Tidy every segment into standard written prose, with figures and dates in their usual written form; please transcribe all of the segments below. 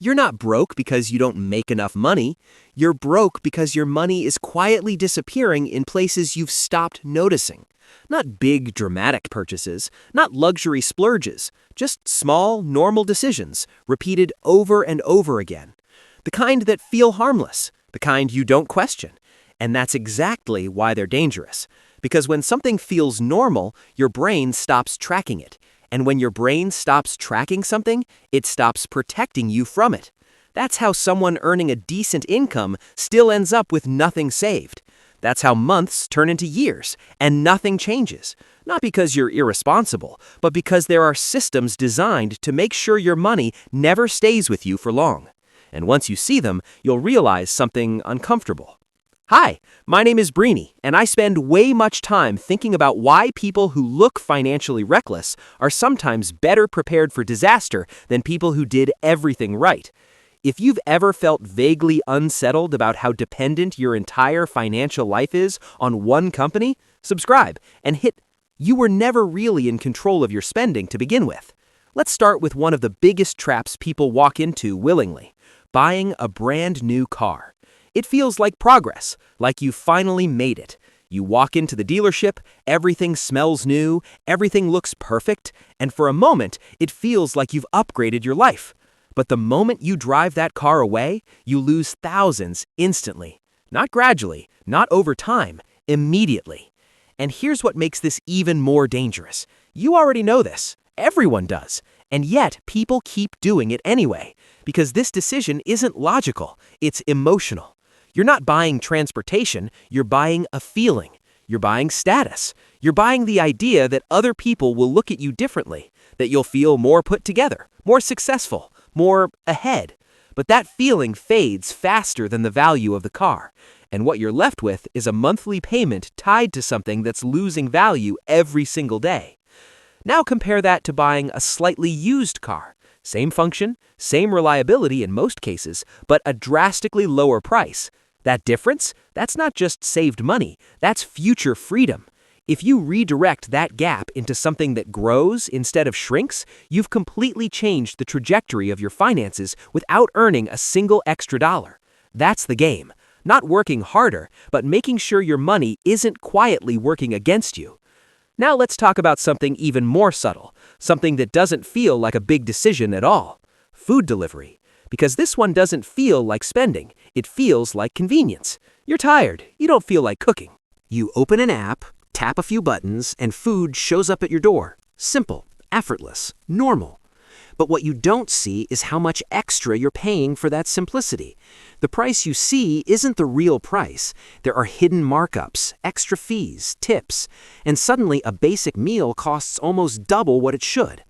You're not broke because you don't make enough money. You're broke because your money is quietly disappearing in places you've stopped noticing. Not big, dramatic purchases, not luxury splurges, just small, normal decisions, repeated over and over again. The kind that feel harmless, the kind you don't question. And that's exactly why they're dangerous. Because when something feels normal, your brain stops tracking it. And when your brain stops tracking something, it stops protecting you from it. That's how someone earning a decent income still ends up with nothing saved. That's how months turn into years, and nothing changes. Not because you're irresponsible, but because there are systems designed to make sure your money never stays with you for long. And once you see them, you'll realize something uncomfortable. Hi, my name is Breeny, and I spend way much time thinking about why people who look financially reckless are sometimes better prepared for disaster than people who did everything right. If you've ever felt vaguely unsettled about how dependent your entire financial life is on one company, subscribe and hit "You were never really in control of your spending to begin with." Let's start with one of the biggest traps people walk into willingly: buying a brand new car. It feels like progress, like you finally made it. You walk into the dealership, everything smells new, everything looks perfect, and for a moment, it feels like you've upgraded your life. But the moment you drive that car away, you lose thousands instantly. Not gradually, not over time, immediately. And here's what makes this even more dangerous. You already know this. Everyone does. And yet, people keep doing it anyway, because this decision isn't logical, it's emotional. You're not buying transportation, you're buying a feeling. You're buying status. You're buying the idea that other people will look at you differently, that you'll feel more put together, more successful, more ahead. But that feeling fades faster than the value of the car. And what you're left with is a monthly payment tied to something that's losing value every single day. Now compare that to buying a slightly used car. Same function, same reliability in most cases, but a drastically lower price. That difference? That's not just saved money, that's future freedom. If you redirect that gap into something that grows instead of shrinks, you've completely changed the trajectory of your finances without earning a single extra dollar. That's the game. Not working harder, but making sure your money isn't quietly working against you. Now let's talk about something even more subtle, something that doesn't feel like a big decision at all: food delivery. Because this one doesn't feel like spending, it feels like convenience. You're tired, you don't feel like cooking. You open an app, tap a few buttons, and food shows up at your door. Simple, effortless, normal. But what you don't see is how much extra you're paying for that simplicity. The price you see isn't the real price. There are hidden markups, extra fees, tips, and suddenly a basic meal costs almost double what it should.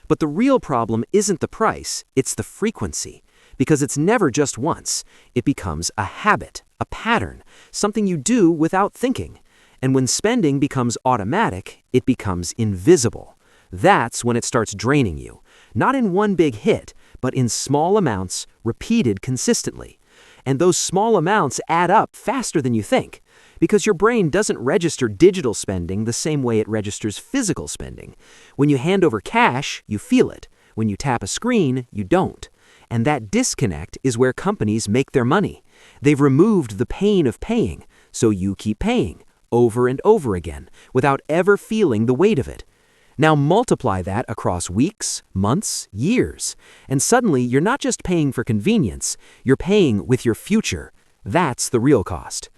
But the real problem isn't the price, it's the frequency. Because it's never just once. It becomes a habit, a pattern, something you do without thinking. And when spending becomes automatic, it becomes invisible. That's when it starts draining you. Not in one big hit, but in small amounts, repeated consistently. And those small amounts add up faster than you think. Because your brain doesn't register digital spending the same way it registers physical spending. When you hand over cash, you feel it. When you tap a screen, you don't. And that disconnect is where companies make their money. They've removed the pain of paying, so you keep paying, over and over again, without ever feeling the weight of it. Now multiply that across weeks, months, years, and suddenly you're not just paying for convenience, you're paying with your future. That's the real cost.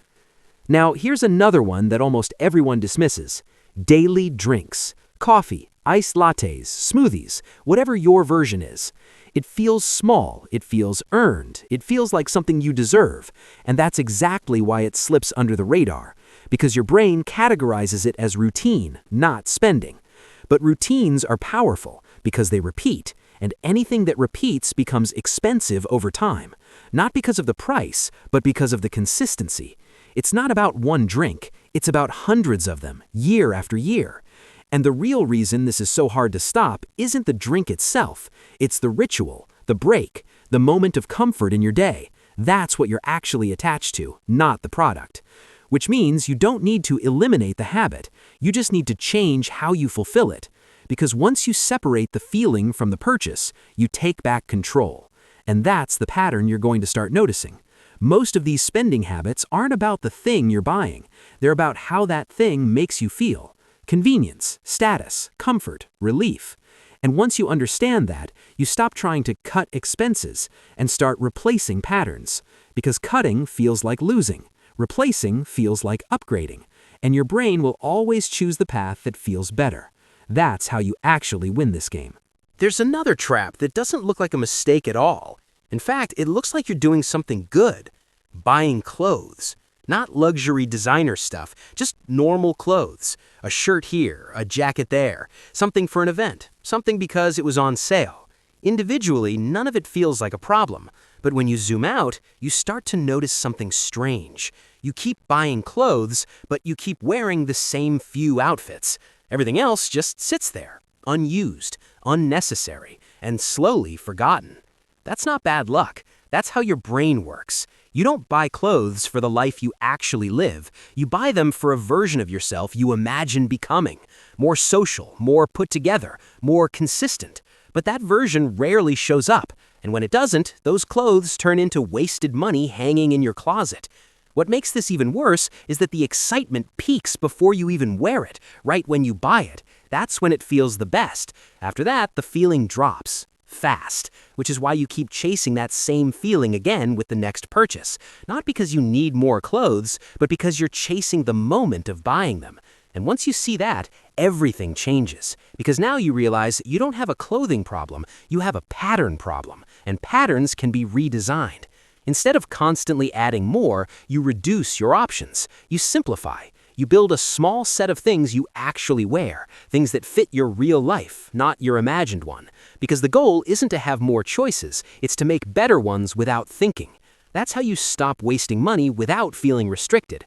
Now here's another one that almost everyone dismisses: daily drinks. Coffee, iced lattes, smoothies, whatever your version is. It feels small, it feels earned, it feels like something you deserve, and that's exactly why it slips under the radar, because your brain categorizes it as routine, not spending. But routines are powerful because they repeat, and anything that repeats becomes expensive over time, not because of the price, but because of the consistency. It's not about one drink, it's about hundreds of them, year after year. And the real reason this is so hard to stop isn't the drink itself. It's the ritual, the break, the moment of comfort in your day. That's what you're actually attached to, not the product. Which means you don't need to eliminate the habit. You just need to change how you fulfill it. Because once you separate the feeling from the purchase, you take back control. And that's the pattern you're going to start noticing. Most of these spending habits aren't about the thing you're buying. They're about how that thing makes you feel. Convenience, status, comfort, relief. And once you understand that, you stop trying to cut expenses and start replacing patterns. Because cutting feels like losing. Replacing feels like upgrading. And your brain will always choose the path that feels better. That's how you actually win this game. There's another trap that doesn't look like a mistake at all. In fact, it looks like you're doing something good. Buying clothes. Not luxury designer stuff, just normal clothes. A shirt here, a jacket there, something for an event, something because it was on sale. Individually, none of it feels like a problem. But when you zoom out, you start to notice something strange. You keep buying clothes, but you keep wearing the same few outfits. Everything else just sits there, unused, unnecessary, and slowly forgotten. That's not bad luck. That's how your brain works. You don't buy clothes for the life you actually live. You buy them for a version of yourself you imagine becoming. More social, more put together, more consistent. But that version rarely shows up. And when it doesn't, those clothes turn into wasted money hanging in your closet. What makes this even worse is that the excitement peaks before you even wear it, right when you buy it. That's when it feels the best. After that, the feeling drops. Fast, which is why you keep chasing that same feeling again with the next purchase. Not because you need more clothes, but because you're chasing the moment of buying them. And once you see that, everything changes. Because now you realize you don't have a clothing problem, you have a pattern problem. And patterns can be redesigned. Instead of constantly adding more, you reduce your options. You simplify. You build a small set of things you actually wear, things that fit your real life, not your imagined one. Because the goal isn't to have more choices, it's to make better ones without thinking. That's how you stop wasting money without feeling restricted.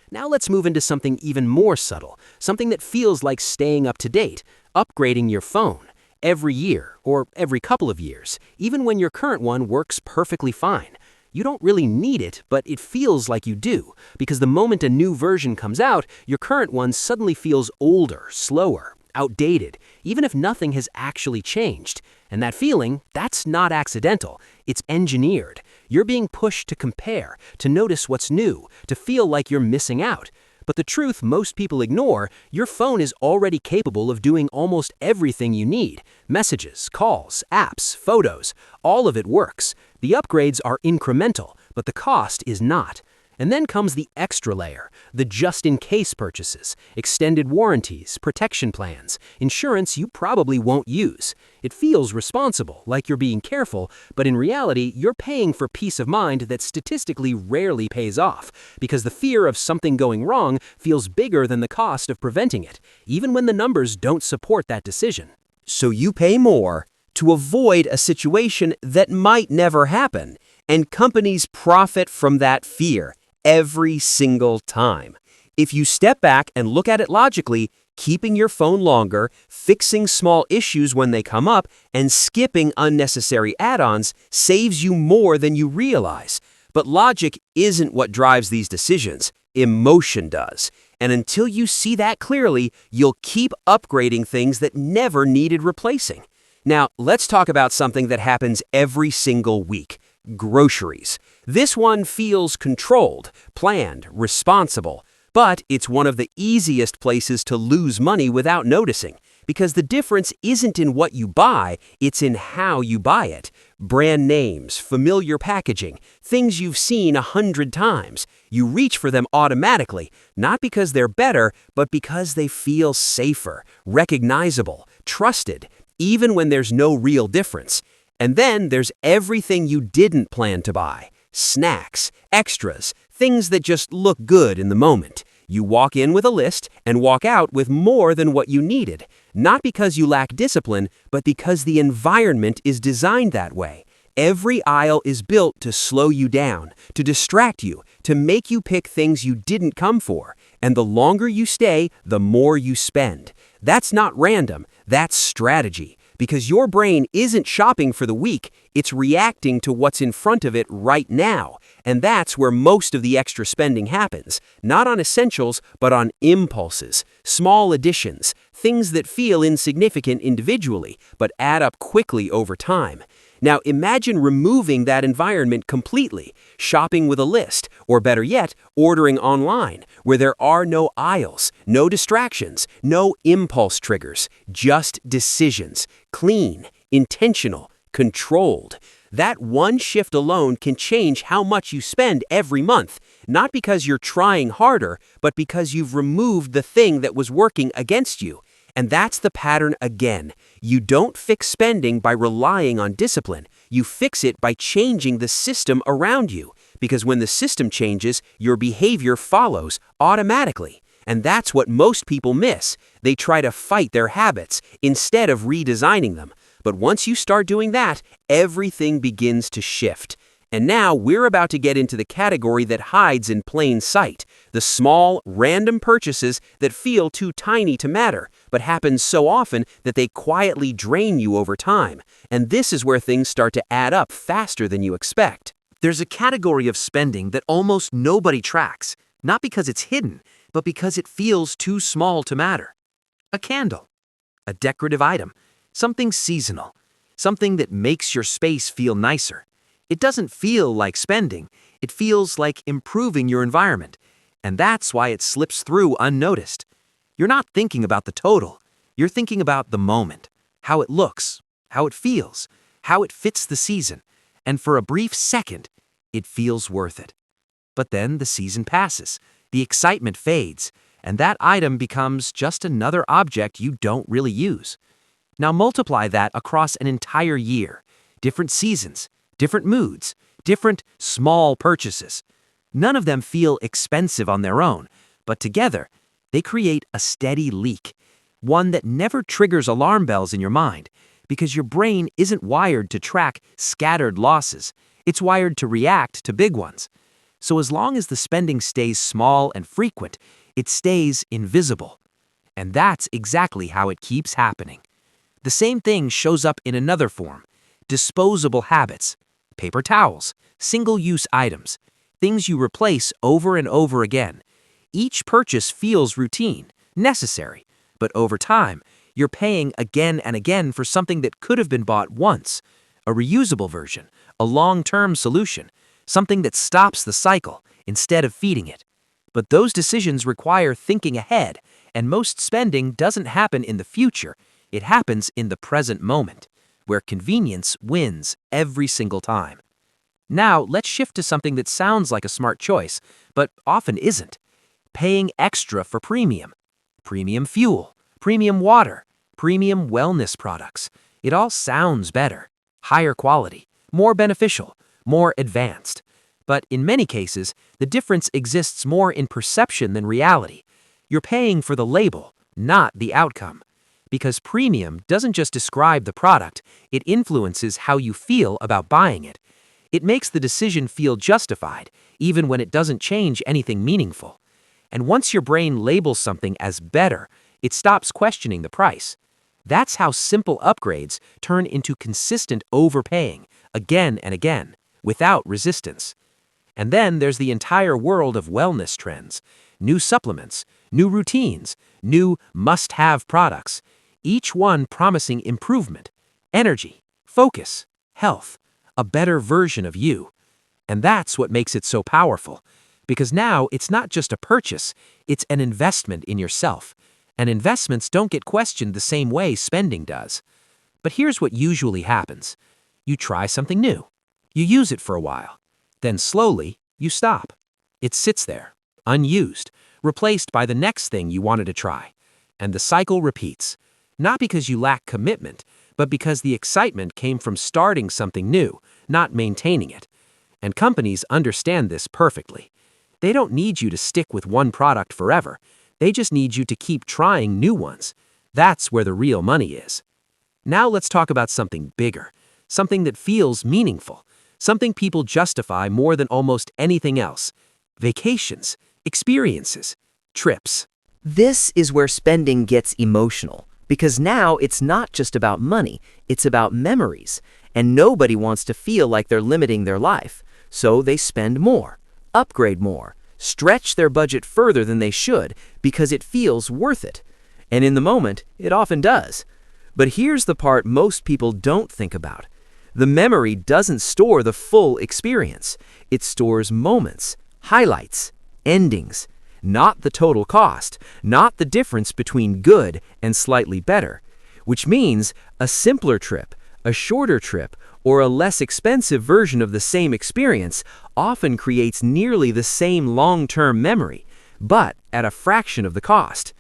Now let's move into something even more subtle, something that feels like staying up to date, upgrading your phone. Every year, or every couple of years, even when your current one works perfectly fine. You don't really need it, but it feels like you do, because the moment a new version comes out, your current one suddenly feels older, slower, outdated, even if nothing has actually changed. And that feeling, that's not accidental, it's engineered. You're being pushed to compare, to notice what's new, to feel like you're missing out. But the truth most people ignore, your phone is already capable of doing almost everything you need. Messages, calls, apps, photos, all of it works. The upgrades are incremental, but the cost is not. And then comes the extra layer, the just-in-case purchases, extended warranties, protection plans, insurance you probably won't use. It feels responsible, like you're being careful, but in reality, you're paying for peace of mind that statistically rarely pays off, because the fear of something going wrong feels bigger than the cost of preventing it, even when the numbers don't support that decision. So you pay more to avoid a situation that might never happen, and companies profit from that fear every single time. If you step back and look at it logically, keeping your phone longer, fixing small issues when they come up, and skipping unnecessary add-ons saves you more than you realize. But logic isn't what drives these decisions. Emotion does. And until you see that clearly, you'll keep upgrading things that never needed replacing. Now, let's talk about something that happens every single week. Groceries. This one feels controlled, planned, responsible, but it's one of the easiest places to lose money without noticing, because the difference isn't in what you buy, it's in how you buy it. Brand names, familiar packaging, things you've seen 100 times. You reach for them automatically, not because they're better, but because they feel safer, recognizable, trusted, even when there's no real difference. And then there's everything you didn't plan to buy. Snacks, extras, things that just look good in the moment. You walk in with a list and walk out with more than what you needed. Not because you lack discipline, but because the environment is designed that way. Every aisle is built to slow you down, to distract you, to make you pick things you didn't come for. And the longer you stay, the more you spend. That's not random, that's strategy. Because your brain isn't shopping for the week, it's reacting to what's in front of it right now. And that's where most of the extra spending happens. Not on essentials, but on impulses, small additions, things that feel insignificant individually, but add up quickly over time. Now imagine removing that environment completely, shopping with a list, or better yet, ordering online, where there are no aisles, no distractions, no impulse triggers, just decisions, clean, intentional, controlled. That one shift alone can change how much you spend every month, not because you're trying harder, but because you've removed the thing that was working against you. And that's the pattern again. You don't fix spending by relying on discipline. You fix it by changing the system around you. Because when the system changes, your behavior follows automatically. And that's what most people miss. They try to fight their habits instead of redesigning them. But once you start doing that, everything begins to shift. And now we're about to get into the category that hides in plain sight, the small, random purchases that feel too tiny to matter, but happen so often that they quietly drain you over time. And this is where things start to add up faster than you expect. There's a category of spending that almost nobody tracks, not because it's hidden, but because it feels too small to matter. A candle, a decorative item, something seasonal, something that makes your space feel nicer. It doesn't feel like spending, it feels like improving your environment, and that's why it slips through unnoticed. You're not thinking about the total, you're thinking about the moment, how it looks, how it feels, how it fits the season, and for a brief second, it feels worth it. But then the season passes, the excitement fades, and that item becomes just another object you don't really use. Now multiply that across an entire year, different seasons, different moods, different small purchases. None of them feel expensive on their own, but together, they create a steady leak, one that never triggers alarm bells in your mind, because your brain isn't wired to track scattered losses, it's wired to react to big ones. So as long as the spending stays small and frequent, it stays invisible. And that's exactly how it keeps happening. The same thing shows up in another form, disposable habits. Paper towels, single-use items, things you replace over and over again. Each purchase feels routine, necessary, but over time, you're paying again and again for something that could have been bought once, a reusable version, a long-term solution, something that stops the cycle instead of feeding it. But those decisions require thinking ahead, and most spending doesn't happen in the future, it happens in the present moment, where convenience wins every single time. Now, let's shift to something that sounds like a smart choice, but often isn't. Paying extra for premium. Premium fuel, premium water, premium wellness products. It all sounds better, higher quality, more beneficial, more advanced. But in many cases, the difference exists more in perception than reality. You're paying for the label, not the outcome. Because premium doesn't just describe the product, it influences how you feel about buying it. It makes the decision feel justified, even when it doesn't change anything meaningful. And once your brain labels something as better, it stops questioning the price. That's how simple upgrades turn into consistent overpaying, again and again, without resistance. And then there's the entire world of wellness trends, new supplements, new routines, new must-have products. Each one promising improvement, energy, focus, health, a better version of you. And that's what makes it so powerful, because now it's not just a purchase, it's an investment in yourself. And investments don't get questioned the same way spending does. But here's what usually happens. You try something new. You use it for a while. Then slowly, you stop. It sits there, unused, replaced by the next thing you wanted to try. And the cycle repeats. Not because you lack commitment, but because the excitement came from starting something new, not maintaining it. And companies understand this perfectly. They don't need you to stick with one product forever. They just need you to keep trying new ones. That's where the real money is. Now let's talk about something bigger, something that feels meaningful, something people justify more than almost anything else. Vacations, experiences, trips. This is where spending gets emotional, because now it's not just about money, it's about memories, and nobody wants to feel like they're limiting their life, so they spend more, upgrade more, stretch their budget further than they should because it feels worth it. And in the moment, it often does. But here's the part most people don't think about. The memory doesn't store the full experience. It stores moments, highlights, endings, not the total cost, not the difference between good and slightly better, which means a simpler trip, a shorter trip, or a less expensive version of the same experience often creates nearly the same long-term memory, but at a fraction of the cost.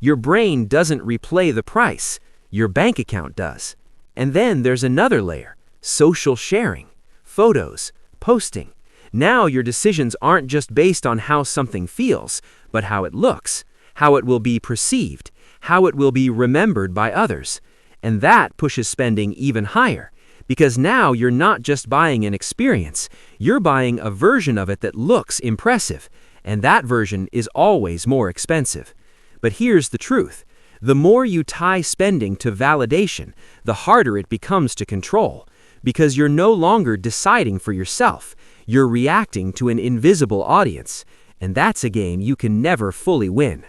Your brain doesn't replay the price, your bank account does. And then there's another layer, social sharing, photos, posting. Now your decisions aren't just based on how something feels, but how it looks, how it will be perceived, how it will be remembered by others. And that pushes spending even higher, because now you're not just buying an experience, you're buying a version of it that looks impressive, and that version is always more expensive. But here's the truth. The more you tie spending to validation, the harder it becomes to control, because you're no longer deciding for yourself. You're reacting to an invisible audience, and that's a game you can never fully win.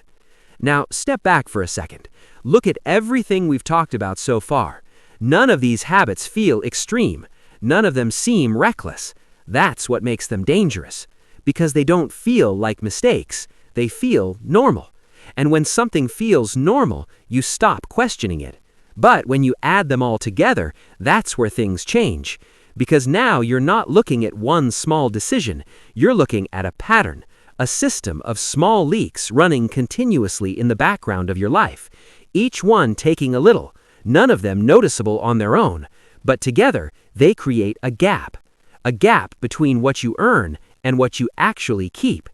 Now, step back for a second. Look at everything we've talked about so far. None of these habits feel extreme. None of them seem reckless. That's what makes them dangerous, because they don't feel like mistakes. They feel normal. And when something feels normal, you stop questioning it. But when you add them all together, that's where things change. Because now you're not looking at one small decision, you're looking at a pattern, a system of small leaks running continuously in the background of your life, each one taking a little, none of them noticeable on their own, but together they create a gap between what you earn and what you actually keep.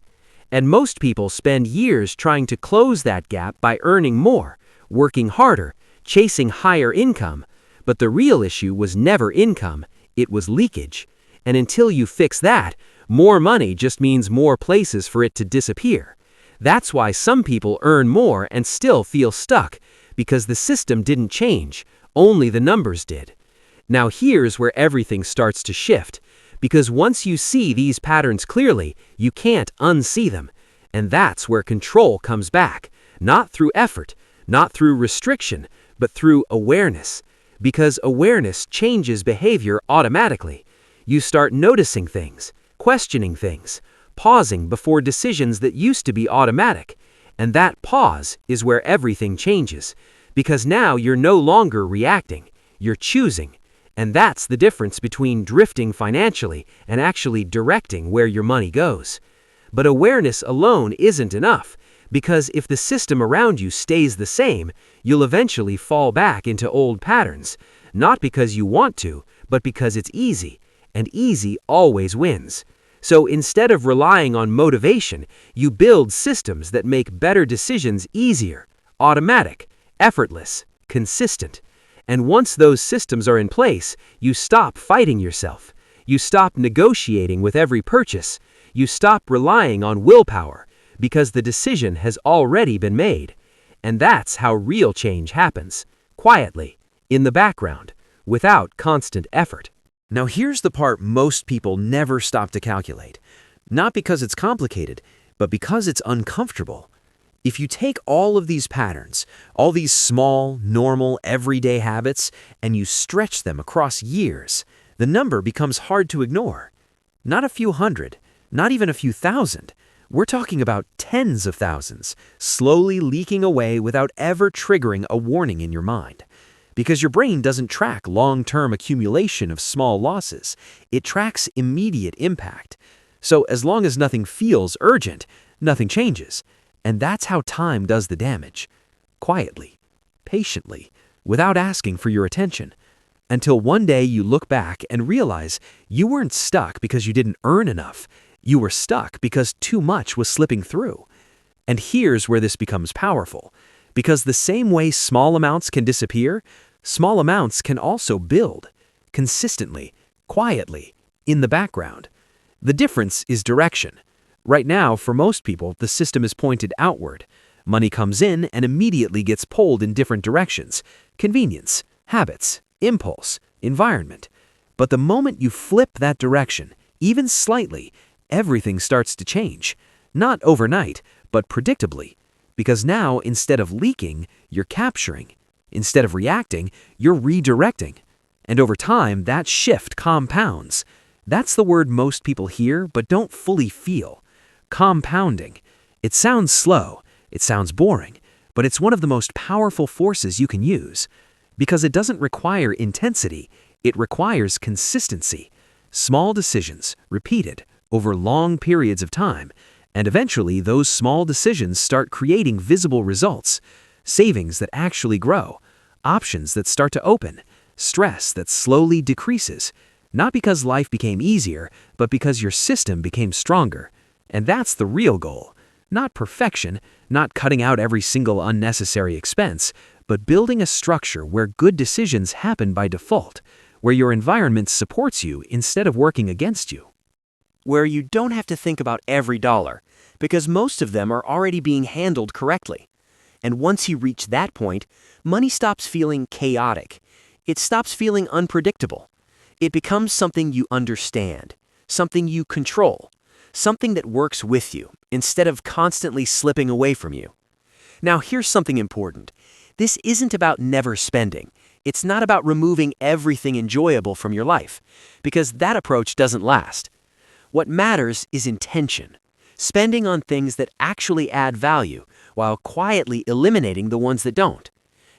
And most people spend years trying to close that gap by earning more, working harder, chasing higher income. But the real issue was never income, it was leakage. And until you fix that, more money just means more places for it to disappear. That's why some people earn more and still feel stuck, because the system didn't change, only the numbers did. Now here's where everything starts to shift. Because once you see these patterns clearly, you can't unsee them. And that's where control comes back, not through effort, not through restriction, but through awareness. Because awareness changes behavior automatically. You start noticing things, questioning things, pausing before decisions that used to be automatic. And that pause is where everything changes. Because now you're no longer reacting, you're choosing. And that's the difference between drifting financially and actually directing where your money goes. But awareness alone isn't enough, because if the system around you stays the same, you'll eventually fall back into old patterns, not because you want to, but because it's easy, and easy always wins. So instead of relying on motivation, you build systems that make better decisions easier, automatic, effortless, consistent. And once those systems are in place, you stop fighting yourself. You stop negotiating with every purchase. You stop relying on willpower, because the decision has already been made. And that's how real change happens, quietly, in the background, without constant effort. Now here's the part most people never stop to calculate. Not because it's complicated, but because it's uncomfortable. If you take all of these patterns, all these small, normal, everyday habits, and you stretch them across years, the number becomes hard to ignore. Not a few hundred, not even a few thousand. We're talking about tens of thousands, slowly leaking away without ever triggering a warning in your mind. Because your brain doesn't track long-term accumulation of small losses. It tracks immediate impact. So as long as nothing feels urgent, nothing changes. And that's how time does the damage. Quietly, patiently, without asking for your attention. Until one day you look back and realize you weren't stuck because you didn't earn enough. You were stuck because too much was slipping through. And here's where this becomes powerful. Because the same way small amounts can disappear, small amounts can also build. Consistently, quietly, in the background. The difference is direction. Right now, for most people, the system is pointed outward. Money comes in and immediately gets pulled in different directions. Convenience, habits, impulse, environment. But the moment you flip that direction, even slightly, everything starts to change. Not overnight, but predictably. Because now, instead of leaking, you're capturing. Instead of reacting, you're redirecting. And over time, that shift compounds. That's the word most people hear but don't fully feel. Compounding. It sounds slow, it sounds boring, but it's one of the most powerful forces you can use. Because it doesn't require intensity, it requires consistency. Small decisions, repeated, over long periods of time, and eventually those small decisions start creating visible results. Savings that actually grow, options that start to open, stress that slowly decreases. Not because life became easier, but because your system became stronger. And that's the real goal. Not perfection, not cutting out every single unnecessary expense, but building a structure where good decisions happen by default, where your environment supports you instead of working against you. Where you don't have to think about every dollar, because most of them are already being handled correctly. And once you reach that point, money stops feeling chaotic. It stops feeling unpredictable. It becomes something you understand, something you control, something that works with you instead of constantly slipping away from you. Now, here's something important. This isn't about never spending. It's not about removing everything enjoyable from your life, because that approach doesn't last. What matters is intention, spending on things that actually add value while quietly eliminating the ones that don't.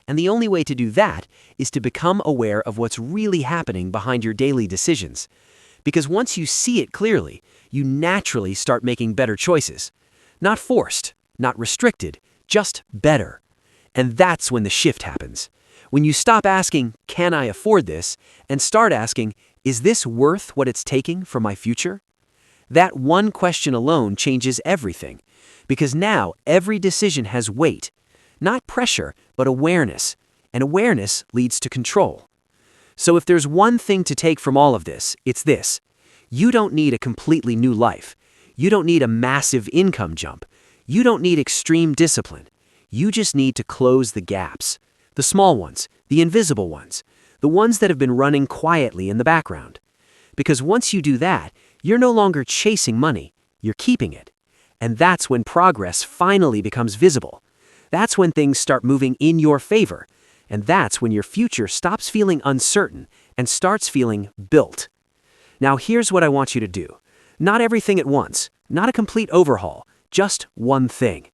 And the only way to do that is to become aware of what's really happening behind your daily decisions. Because once you see it clearly, you naturally start making better choices. Not forced, not restricted, just better. And that's when the shift happens. When you stop asking, "Can I afford this?" and start asking, "Is this worth what it's taking for my future?" That one question alone changes everything. Because now every decision has weight. Not pressure, but awareness. And awareness leads to control. So if there's one thing to take from all of this, it's this. You don't need a completely new life. You don't need a massive income jump. You don't need extreme discipline. You just need to close the gaps. The small ones, the invisible ones, the ones that have been running quietly in the background. Because once you do that, you're no longer chasing money, you're keeping it. And that's when progress finally becomes visible. That's when things start moving in your favor. And that's when your future stops feeling uncertain and starts feeling built. Now here's what I want you to do. Not everything at once, not a complete overhaul, just one thing.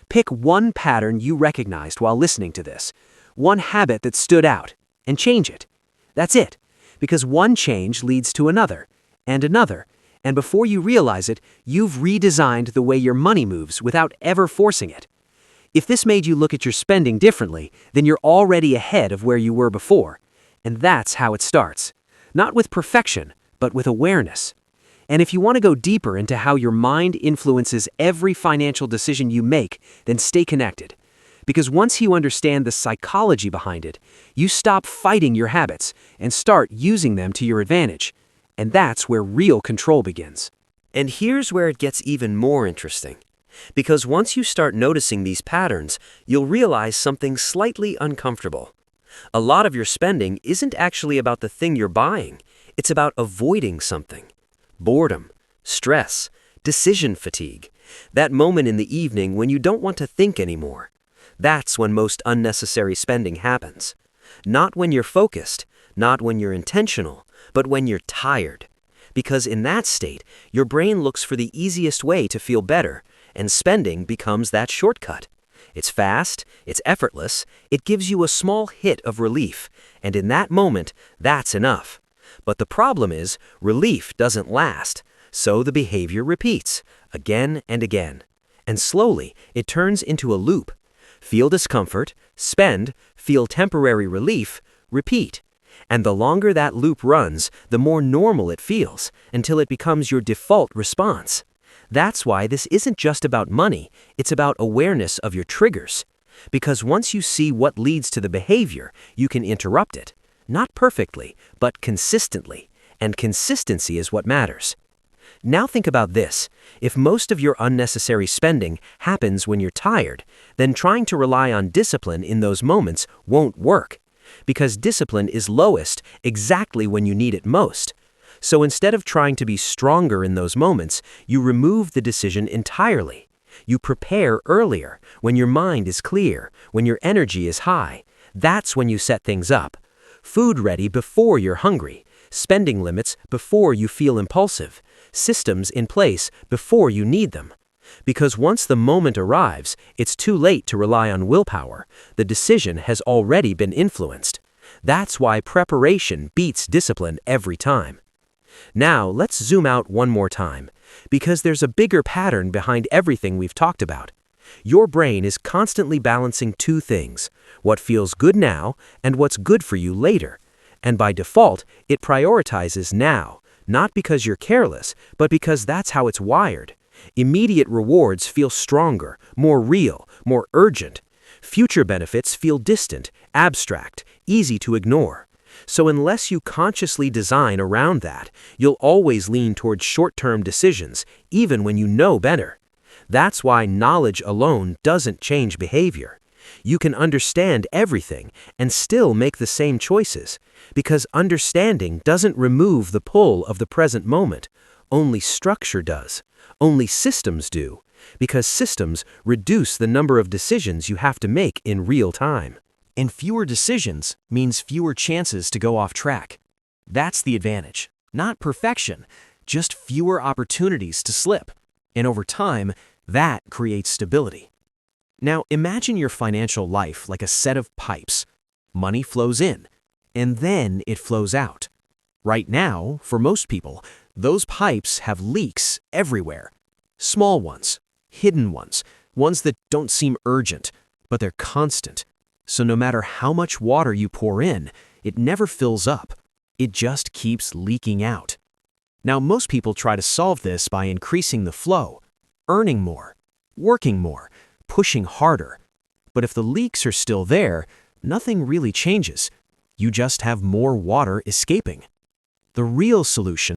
Pick one pattern you recognized while listening to this, one habit that stood out, and change it. That's it. Because one change leads to another, and another, and before you realize it, you've redesigned the way your money moves without ever forcing it. If this made you look at your spending differently, then you're already ahead of where you were before. And that's how it starts. Not with perfection, but with awareness. And if you want to go deeper into how your mind influences every financial decision you make, then stay connected. Because once you understand the psychology behind it, you stop fighting your habits and start using them to your advantage. And that's where real control begins. And here's where it gets even more interesting. Because once you start noticing these patterns, you'll realize something slightly uncomfortable. A lot of your spending isn't actually about the thing you're buying. It's about avoiding something. Boredom, stress, decision fatigue. That moment in the evening when you don't want to think anymore. That's when most unnecessary spending happens. Not when you're focused, not when you're intentional, but when you're tired. Because in that state, your brain looks for the easiest way to feel better, and spending becomes that shortcut. It's fast, it's effortless, it gives you a small hit of relief, and in that moment, that's enough. But the problem is, relief doesn't last, so the behavior repeats, again and again. And slowly, it turns into a loop. Feel discomfort, spend, feel temporary relief, repeat. And the longer that loop runs, the more normal it feels, until it becomes your default response. That's why this isn't just about money, it's about awareness of your triggers. Because once you see what leads to the behavior, you can interrupt it. Not perfectly, but consistently. And consistency is what matters. Now think about this. If most of your unnecessary spending happens when you're tired, then trying to rely on discipline in those moments won't work. Because discipline is lowest exactly when you need it most. So instead of trying to be stronger in those moments, you remove the decision entirely. You prepare earlier, when your mind is clear, when your energy is high. That's when you set things up. Food ready before you're hungry. Spending limits before you feel impulsive. Systems in place before you need them. Because once the moment arrives, it's too late to rely on willpower. The decision has already been influenced. That's why preparation beats discipline every time. Now, let's zoom out one more time, because there's a bigger pattern behind everything we've talked about. Your brain is constantly balancing two things, what feels good now and what's good for you later. And by default, it prioritizes now, not because you're careless, but because that's how it's wired. Immediate rewards feel stronger, more real, more urgent. Future benefits feel distant, abstract, easy to ignore. So unless you consciously design around that, you'll always lean towards short-term decisions, even when you know better. That's why knowledge alone doesn't change behavior. You can understand everything and still make the same choices, because understanding doesn't remove the pull of the present moment. Only structure does. Only systems do, because systems reduce the number of decisions you have to make in real time. And fewer decisions means fewer chances to go off track. That's the advantage. Not perfection, just fewer opportunities to slip. And over time, that creates stability. Now imagine your financial life like a set of pipes. Money flows in, and then it flows out. Right now, for most people, those pipes have leaks everywhere. Small ones, hidden ones, ones that don't seem urgent, but they're constant. So no matter how much water you pour in, it never fills up. It just keeps leaking out. Now most people try to solve this by increasing the flow, earning more, working more, pushing harder. But if the leaks are still there, nothing really changes. You just have more water escaping. The real solution